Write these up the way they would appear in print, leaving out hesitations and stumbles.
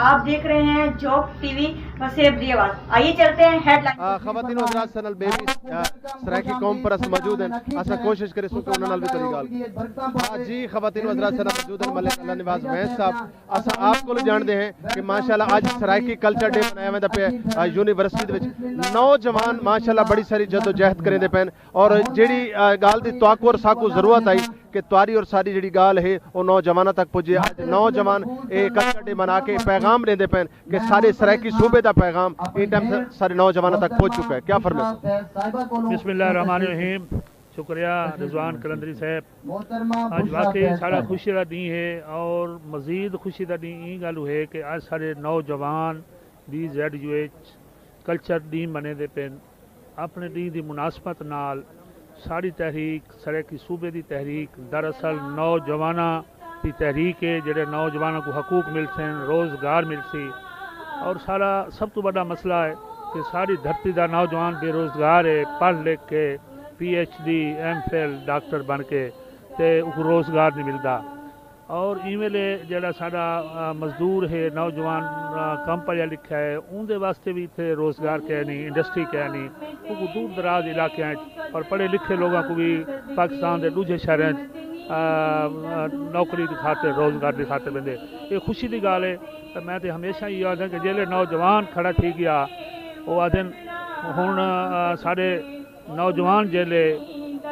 आप देख रहे हैं जॉब टीवी वसेब दी आवाज। आइए चलते हैं हेडलाइन। खवातीन हज़रात सनल बेबी सराइकी कौम पर अस मौजूद हैं। असा कोशिश करे सो कि उन्हां नाल भी थोड़ी गाल जी खवातीन हज़रात सनल मौजूद हैं। मलिक अल्लाह निवाज वैस साहब असा आप को जानते हैं कि माशाल्लाह आज सराइकी कल्चर डे मनाया वेंदा पे यूनिवर्सिटी दे विच नौजवान माशाल्लाह बड़ी सारी जदोजहद करेंदे पैन और जेड़ी गाल दी तवक्को और साकू जरूरत आई कि तुआरी और सारी जी गाल है वो नौजवानों तक पुजे। आज नौजवान ये कल्चर डे मना के पैगाम देंदे पैन कि सारे सराइकी सूबे का पैगाम इन टाइम से सारे नौजवानों तक पहुंच चुका है। क्या फरमाइश? बिस्मिल्लाहिर्रहमानिर्रहीम। शुक्रिया रिजवान कलंदरी साहब। आज वाकई सारा खुशी का दी है और मजीद खुशी का दी ई गल है कि आज सारे नौजवान BZUH कल्चर डी मने दे पेन अपने डी की मुनासबत नाल सारी तहरीक सराइकी सूबे की तहरीक दरअसल नौजवाना की तहरीक है जेडे नौजवानों को हकूक मिल सन रोज़गार मिल सी। और सारा सब तो बड़ा मसला है कि सारी धरती का नौजवान बेरोज़गार है पढ़ लिख के PhD MPhil डॉक्टर बन के ते रोज़गार नहीं मिलता। और ईवेले जड़ा साडा मजदूर है नौजवान कम पढ़िया लिखा है उनके वास्ते भी इतने रोज़गार कह नहीं इंडस्ट्री कह नहीं क्योंकि दूर दराज इलाके और पढ़े लिखे लोगों को भी पाकिस्तान के दूसरे शहरों नौकरी की खातिर रोज़गार की खातिर बंदे ये खुशी की गल है। तो मैं तो हमेशा ये आखदा कि जेल्लै नौजवान खड़ा थी गया वो आखदे हुण साढ़े नौजवान जेल्लै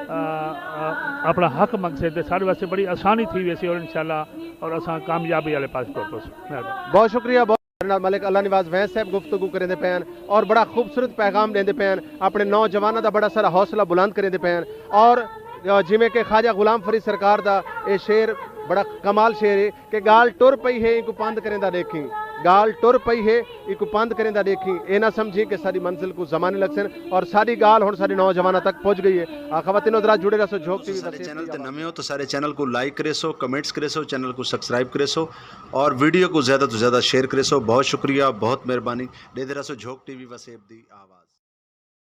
अपना हक मंगसे तो साढ़े वास्ते बड़ी आसानी थी वैसे और इंशाल्लाह और असा कामयाबी वाले पास तुर बहुत शुक्रिया। मलिक अल्लाह निवाज वैस साहब गुफ्तगू करेंदे पैन और बड़ा खूबसूरत पैगाम देंदे पैन अपने नौजवानों का बड़ा सारा हौसला बुलंद करेंदे पैन। और जिमें कि ख्वाजा गुलाम फरीद सरकार का ये शेर बड़ा कमाल शेर है कि गाल टुर पई है इको पंद करेंदा देखी गाल टुर पई है इको पंद करेंदा देखी ये ना समझी कि सारी मंजिल को जमाने लग सन और सारी गाल हुण सारी नौजवानों तक पहुंच गई है। खवातीन हज़रात जुड़े रहो झोंक टीवी सारे चैनल ते नवे हो तो सारे चैनल को लाइक करे सो कमेंट्स करे सो चैनल को सब्सक्राइब करे सो और वीडियो को ज़्यादा तो ज़्यादा शेयर करे सो। बहुत शुक्रिया बहुत मेहरबानी। दे रहो झोंक टीवी वसेब दी आवाज़।